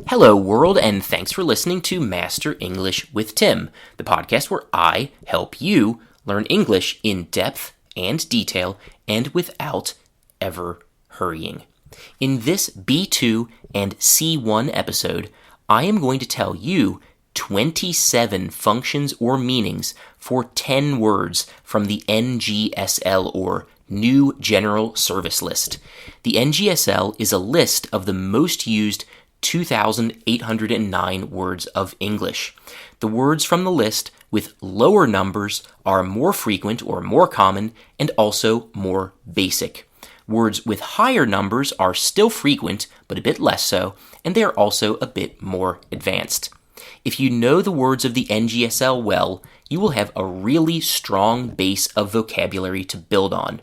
Hello, world, and thanks for listening to Master English with Tim, the podcast where I help you learn English in depth and detail and without ever hurrying. In this B2 and C1 episode, I am going to tell you 27 functions or meanings for 10 words from the NGSL or New General Service List. The NGSL is a list of the most used 2,809 words of English. The words from the list with lower numbers are more frequent or more common and also more basic. Words with higher numbers are still frequent, but a bit less so, and they are also a bit more advanced. If you know the words of the NGSL well, you will have a really strong base of vocabulary to build on.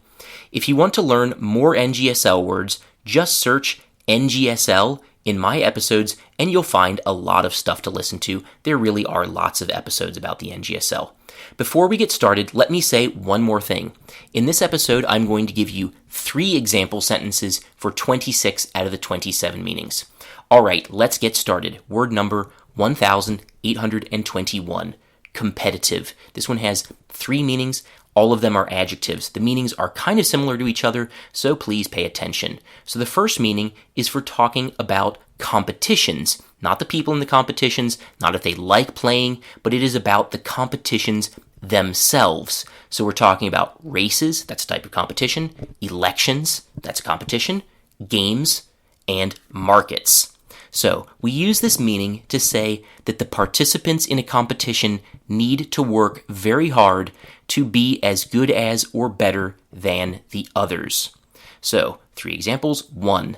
If you want to learn more NGSL words, just search NGSL in my episodes, and you'll find a lot of stuff to listen to. There really are lots of episodes about the NGSL. Before we get started, let me say one more thing. In this episode, I'm going to give you 3 example sentences for 26 out of the 27 meanings. All right, let's get started. Word number 1,821, competitive. This one has 3 meanings. All of them are adjectives. The meanings are kind of similar to each other, so please pay attention. So the first meaning is for talking about competitions, not the people in the competitions, not if they like playing, but it is about the competitions themselves. So we're talking about races, that's a type of competition, elections, that's a competition, games, and markets. So we use this meaning to say that the participants in a competition need to work very hard to be as good as or better than the others. So 3 examples. 1.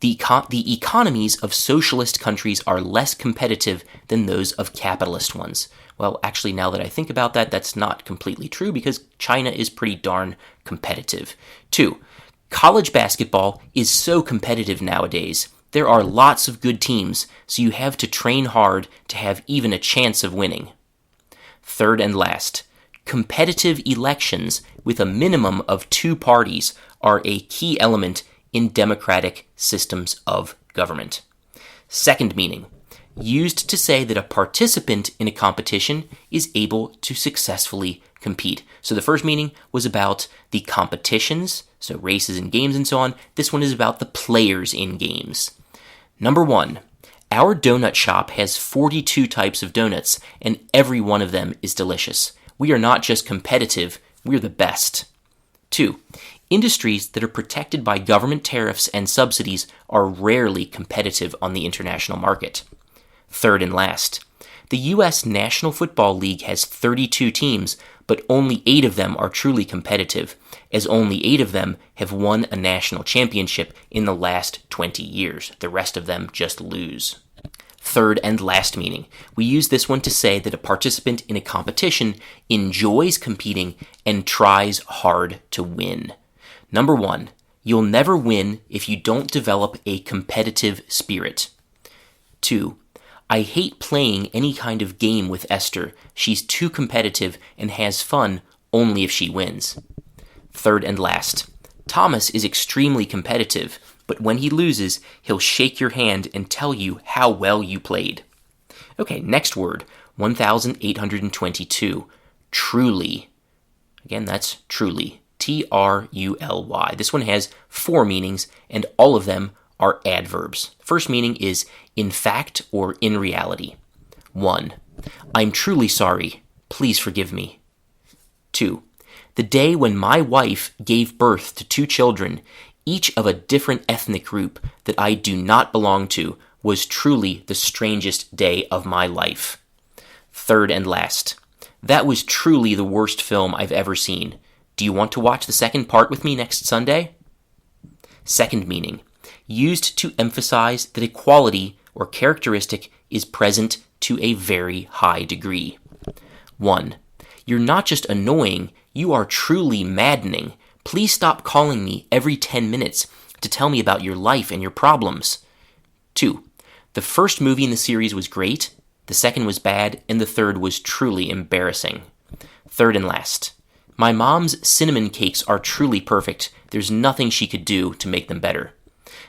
The economies of socialist countries are less competitive than those of capitalist ones. Well, actually, now that I think about that, that's not completely true because China is pretty darn competitive. 2. College basketball is so competitive nowadays. There are lots of good teams, so you have to train hard to have even a chance of winning. 3rd and last, competitive elections with a minimum of 2 parties are a key element in democratic systems of government. 2nd meaning, used to say that a participant in a competition is able to successfully compete. So the first meaning was about the competitions, so races and games and so on. This one is about the players in games. Number 1, our donut shop has 42 types of donuts, and every one of them is delicious. We are not just competitive, we're the best. 2, industries that are protected by government tariffs and subsidies are rarely competitive on the international market. 3rd and last, the U.S. National Football League has 32 teams, but only 8 of them are truly competitive, as only 8 of them have won a national championship in the last 20 years. The rest of them just lose. 3rd and last meaning. We use this one to say that a participant in a competition enjoys competing and tries hard to win. Number 1, you'll never win if you don't develop a competitive spirit. 2, I hate playing any kind of game with Esther. She's too competitive and has fun only if she wins. 3rd and last, Thomas is extremely competitive, but when he loses, he'll shake your hand and tell you how well you played. Okay, next word, 1,822, truly. Again, that's truly, T-R-U-L-Y. This one has 4 meanings, and all of them are adverbs. First meaning is in fact or in reality. 1. I'm truly sorry. Please forgive me. 2. The day when my wife gave birth to 2 children, each of a different ethnic group that I do not belong to, was truly the strangest day of my life. 3rd and last, that was truly the worst film I've ever seen. Do you want to watch the second part with me next Sunday? 2nd meaning, used to emphasize that a quality or characteristic is present to a very high degree. 1. You're not just annoying, you are truly maddening. Please stop calling me every 10 minutes to tell me about your life and your problems. 2. The first movie in the series was great, the second was bad, and the third was truly embarrassing. 3rd and last, my mom's cinnamon cakes are truly perfect. There's nothing she could do to make them better.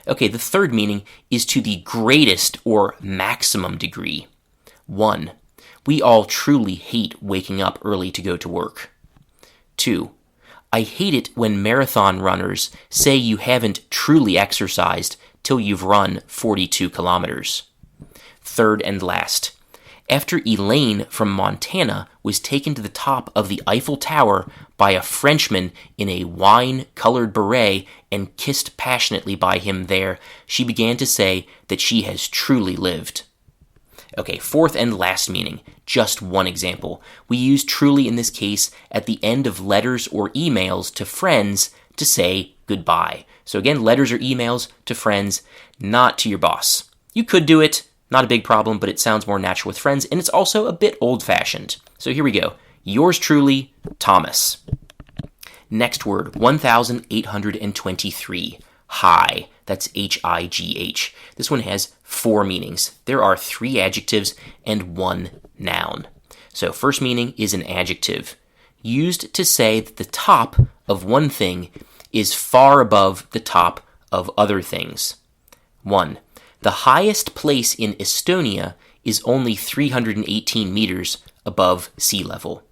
Okay, the third meaning is to the greatest or maximum degree. 1. We all truly hate waking up early to go to work. 2. I hate it when marathon runners say you haven't truly exercised till you've run 42 kilometers. Third and last. After Elaine from Montana was taken to the top of the Eiffel Tower by a Frenchman in a wine-colored beret and kissed passionately by him there, she began to say that she has truly lived. Okay, fourth and last meaning, just one example. We use truly in this case at the end of letters or emails to friends to say goodbye. So again, letters or emails to friends, not to your boss. You could do it. Not a big problem, but it sounds more natural with friends, and it's also a bit old-fashioned. So here we go. Yours truly, Thomas. Next word, 1823. High. That's H-I-G-H. This one has 4 meanings. There are 3 adjectives and 1 noun. So first meaning is an adjective, used to say that the top of one thing is far above the top of other things. 1. The highest place in Estonia is only 318 meters above sea level.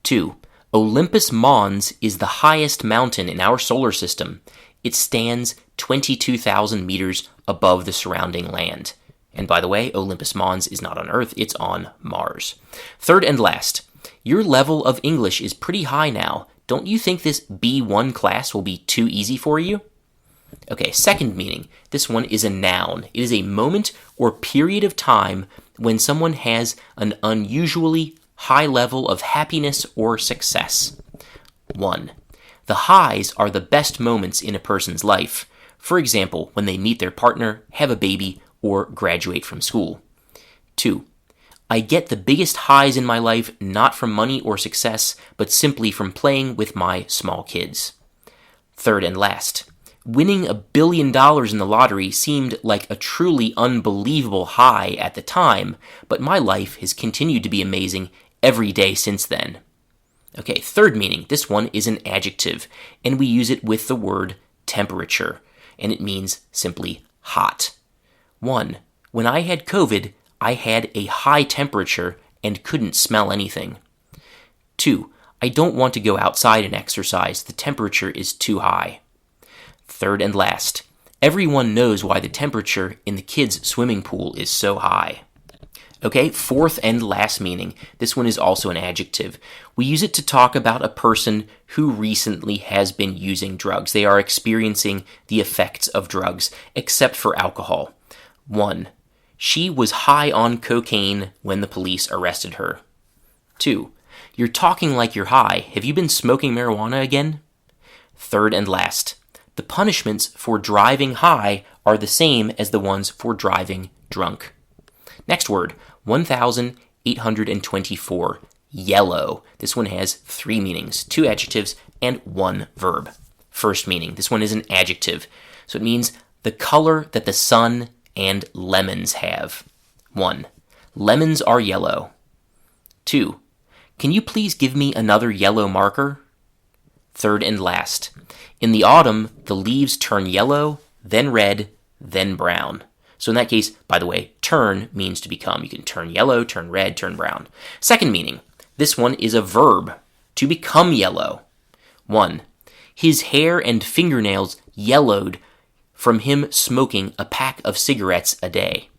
2. Olympus Mons is the highest mountain in our solar system. It stands 22,000 meters above the surrounding land. And by the way, Olympus Mons is not on Earth, it's on Mars. Third and last, your level of English is pretty high now. Don't you think this B1 class will be too easy for you? Okay, second meaning. This one is a noun. It is a moment or period of time when someone has an unusually high level of happiness or success. 1. The highs are the best moments in a person's life. For example, when they meet their partner, have a baby, or graduate from school. 2. I get the biggest highs in my life not from money or success, but simply from playing with my small kids. Third and last. Winning $1 billion in the lottery seemed like a truly unbelievable high at the time, but my life has continued to be amazing every day since then. Okay, third meaning. This one is an adjective, and we use it with the word temperature, and it means simply hot. 1. When I had COVID, I had a high temperature and couldn't smell anything. 2. I don't want to go outside and exercise. The temperature is too high. Third and last, everyone knows why the temperature in the kids' swimming pool is so high. Okay, fourth and last meaning. This one is also an adjective. We use it to talk about a person who recently has been using drugs. They are experiencing the effects of drugs, except for alcohol. 1. She was high on cocaine when the police arrested her. 2. You're talking like you're high. Have you been smoking marijuana again? Third and last, the punishments for driving high are the same as the ones for driving drunk. Next word, 1824, yellow. This one has 3 meanings, 2 adjectives and 1 verb. First meaning, this one is an adjective, so it means the color that the sun and lemons have. 1. Lemons are yellow. 2. Can you please give me another yellow marker? Third and last, in the autumn, the leaves turn yellow, then red, then brown. So in that case, by the way, turn means to become. You can turn yellow, turn red, turn brown. Second meaning, this one is a verb, to become yellow. 1. His hair and fingernails yellowed from him smoking a pack of cigarettes a day.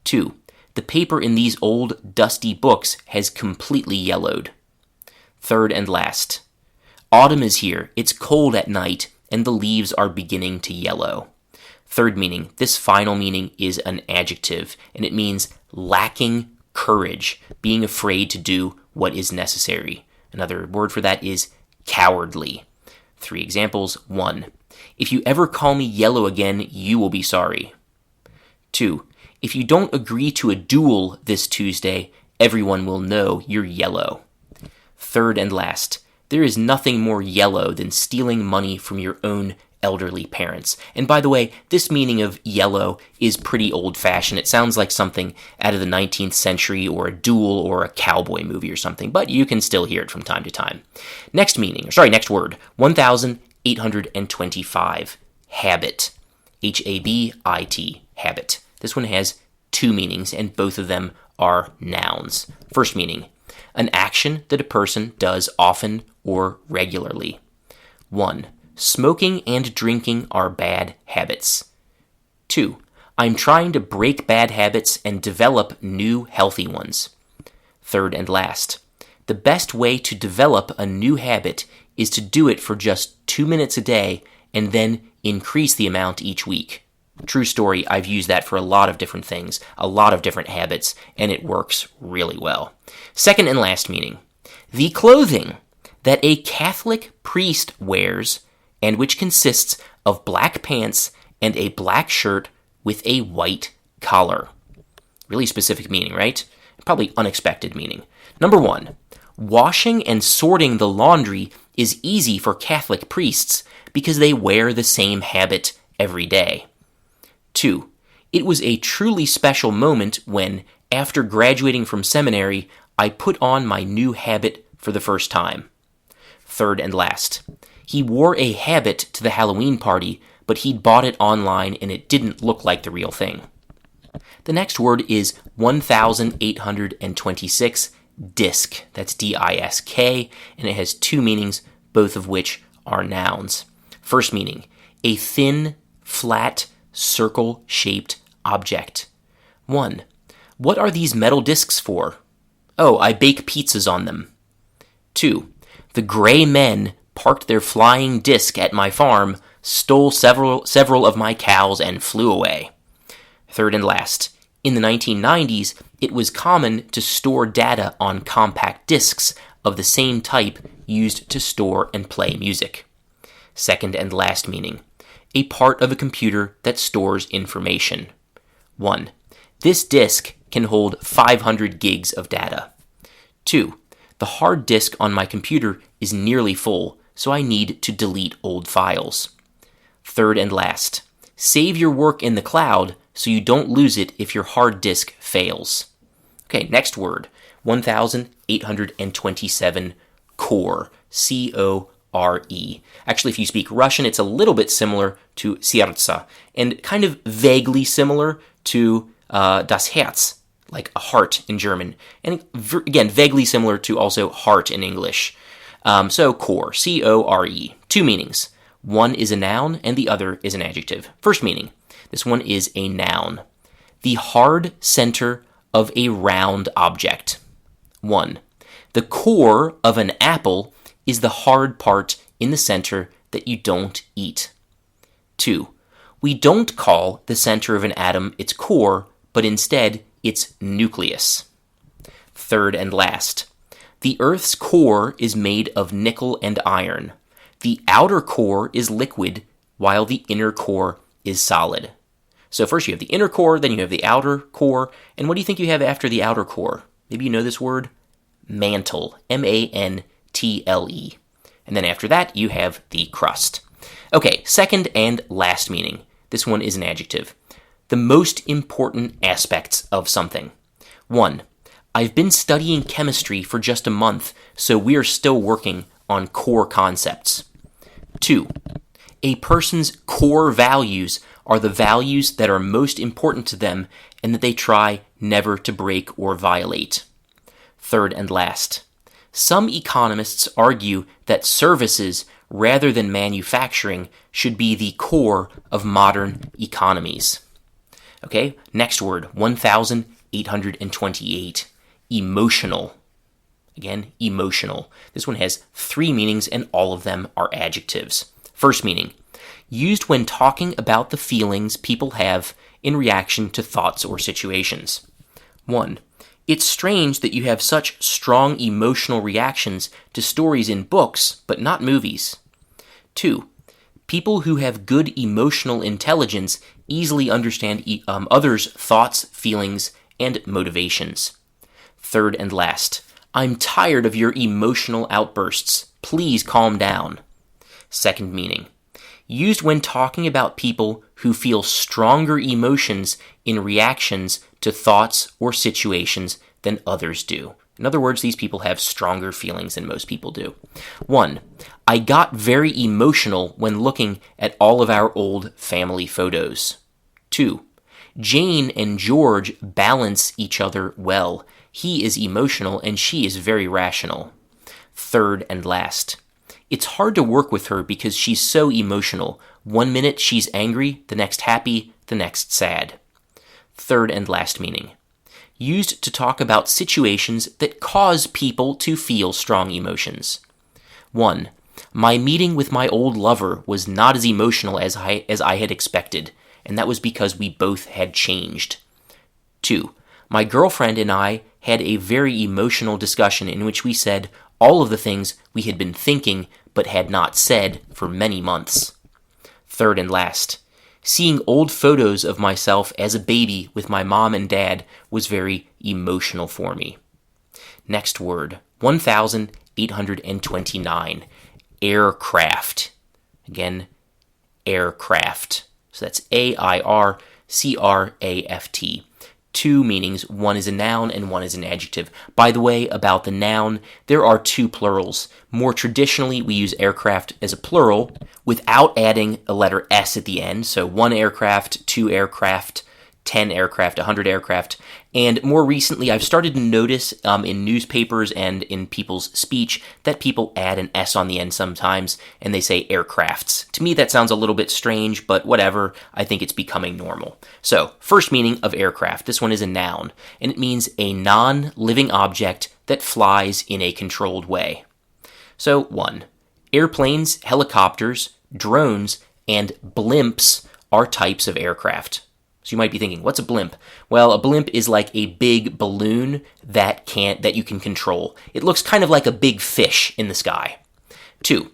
2. The paper in these old, dusty books has completely yellowed. Third and last, autumn is here, it's cold at night, and the leaves are beginning to yellow. Third meaning, this final meaning is an adjective, and it means lacking courage, being afraid to do what is necessary. Another word for that is cowardly. 3 examples. 1. If you ever call me yellow again, you will be sorry. 2. If you don't agree to a duel this Tuesday, everyone will know you're yellow. Third and last, there is nothing more yellow than stealing money from your own elderly parents. And by the way, this meaning of yellow is pretty old-fashioned. It sounds like something out of the 19th century or a duel or a cowboy movie or something, but you can still hear it from time to time. Next word, 1825, habit. H-A-B-I-T, habit. This one has two meanings, and both of them are nouns. First meaning, an action that a person does often or regularly. 1. Smoking and drinking are bad habits. 2. I'm trying to break bad habits and develop new healthy ones. Third and last, the best way to develop a new habit is to do it for just 2 minutes a day and then increase the amount each week. True story, I've used that for a lot of different things, a lot of different habits, and it works really well. Second and last meaning, the clothing that a Catholic priest wears and which consists of black pants and a black shirt with a white collar. Really specific meaning, right? Probably unexpected meaning. Number 1, washing and sorting the laundry is easy for Catholic priests because they wear the same habit every day. 2, it was a truly special moment when, after graduating from seminary, I put on my new habit for the first time. Third and last, he wore a habit to the Halloween party, but he'd bought it online and it didn't look like the real thing. The next word is 1826, disc. That's D-I-S-K, and it has two meanings, both of which are nouns. First meaning, a thin, flat, circle-shaped object. 1. What are these metal discs for? Oh, I bake pizzas on them. 2. The gray men parked their flying disc at my farm, stole several of my cows, and flew away. Third and last, in the 1990s, it was common to store data on compact discs of the same type used to store and play music. Second and last meaning, a part of a computer that stores information. 1. This disk can hold 500 gigs of data. 2. The hard disk on my computer is nearly full, so I need to delete old files. Third and last, save your work in the cloud so you don't lose it if your hard disk fails. Okay, next word, 1827, core, C-O-R-E. Actually, if you speak Russian, it's a little bit similar to сердце, and kind of vaguely similar to das Herz, like a heart in German, and again, vaguely similar to also heart in English. So core, C-O-R-E, two meanings. One is a noun and the other is an adjective. First meaning, this one is a noun. The hard center of a round object. 1. The core of an apple is the hard part in the center that you don't eat. 2. We don't call the center of an atom its core, but instead its nucleus. Third and last, the Earth's core is made of nickel and iron. The outer core is liquid, while the inner core is solid. So first you have the inner core, then you have the outer core, and what do you think you have after the outer core? Maybe you know this word? Mantle, M-A-N-T-L-E. And then after that, you have the crust. Okay, second and last meaning. This one is an adjective. The most important aspects of something. 1. I've been studying chemistry for just a month, so we are still working on core concepts. 2. A person's core values are the values that are most important to them and that they try never to break or violate. Third and last, some economists argue that services rather than manufacturing should be the core of modern economies. Okay, next word, 1828, emotional. Again, emotional. This one has three meanings and all of them are adjectives. First meaning, used when talking about the feelings people have in reaction to thoughts or situations. 1. It's strange that you have such strong emotional reactions to stories in books, but not movies. 2. People who have good emotional intelligence easily understand others' thoughts, feelings, and motivations. Third and last, I'm tired of your emotional outbursts. Please calm down. Second meaning, used when talking about people who feel stronger emotions in reactions to thoughts or situations than others do. In other words, these people have stronger feelings than most people do. 1. I got very emotional when looking at all of our old family photos. 2. Jane and George balance each other well. He is emotional and she is very rational. 3rd and last. It's hard to work with her because she's so emotional. 1 minute she's angry, the next happy, the next sad. 3rd and last meaning. Used to talk about situations that cause people to feel strong emotions. 1. My meeting with my old lover was not as emotional as I had expected, and that was because we both had changed. 2. My girlfriend and I had a very emotional discussion in which we said all of the things we had been thinking but had not said for many months. 3rd and last. Seeing old photos of myself as a baby with my mom and dad was very emotional for me. Next word, 1,829. Aircraft. Again, aircraft. So that's A-I-R-C-R-A-F-T. 2 meanings. One is a noun and one is an adjective. By the way, about the noun, there are 2 plurals. More traditionally, we use aircraft as a plural without adding a letter S at the end. So 1 aircraft, 2 aircraft, 10 aircraft, 100 aircraft. And more recently, I've started to notice in newspapers and in people's speech that people add an S on the end sometimes, and they say aircrafts. To me, that sounds a little bit strange, but whatever. I think it's becoming normal. So, first meaning of aircraft. This one is a noun, and it means a non-living object that flies in a controlled way. So, 1. Airplanes, helicopters, drones, and blimps are types of aircraft. So you might be thinking, what's a blimp? Well, a blimp is like a big balloon that you can control. It looks kind of like a big fish in the sky. 2.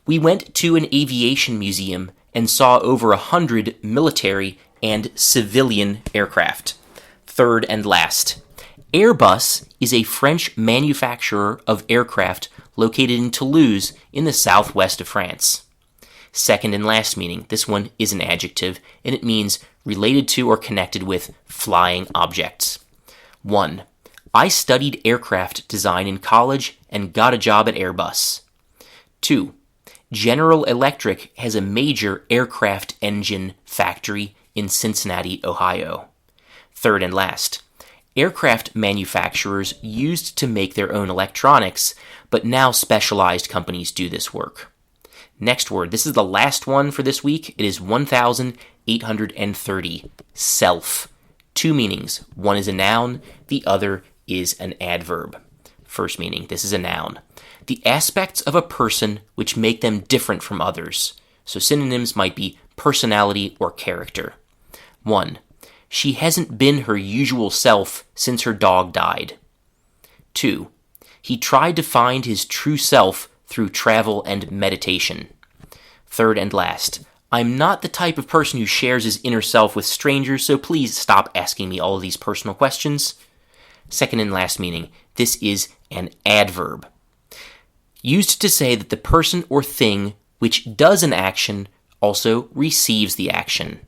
We went to an aviation museum and saw over 100 military and civilian aircraft. 3rd and last. Airbus is a French manufacturer of aircraft located in Toulouse in the southwest of France. 2nd and last meaning. This one is an adjective, and it means related to or connected with flying objects. 1. I studied aircraft design in college and got a job at Airbus. 2. General Electric has a major aircraft engine factory in Cincinnati, Ohio. 3rd and last. Aircraft manufacturers used to make their own electronics, but now specialized companies do this work. Next word. This is the last one for this week. It is 1,830. Self. 2 meanings. One is a noun. The other is an adverb. First meaning. This is a noun. The aspects of a person which make them different from others. So synonyms might be personality or character. 1. She hasn't been her usual self since her dog died. 2. He tried to find his true self through travel and meditation. 3rd and last. I'm not the type of person who shares his inner self with strangers, so please stop asking me all of these personal questions. 2nd and last meaning. This is an adverb. Used to say that the person or thing which does an action also receives the action.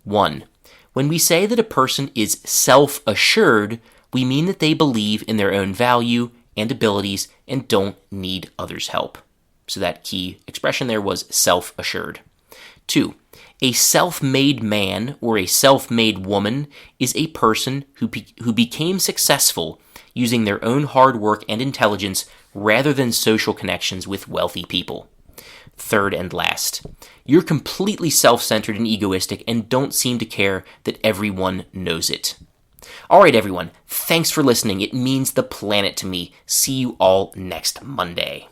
1. When we say that a person is self-assured, we mean that they believe in their own value and abilities and don't need others' help. So that key expression there was self-assured. 2. A self-made man or a self-made woman is a person who became successful using their own hard work and intelligence rather than social connections with wealthy people. 3rd and last. You're completely self-centered and egoistic and don't seem to care that everyone knows it. All right, everyone. Thanks for listening. It means the planet to me. See you all next Monday.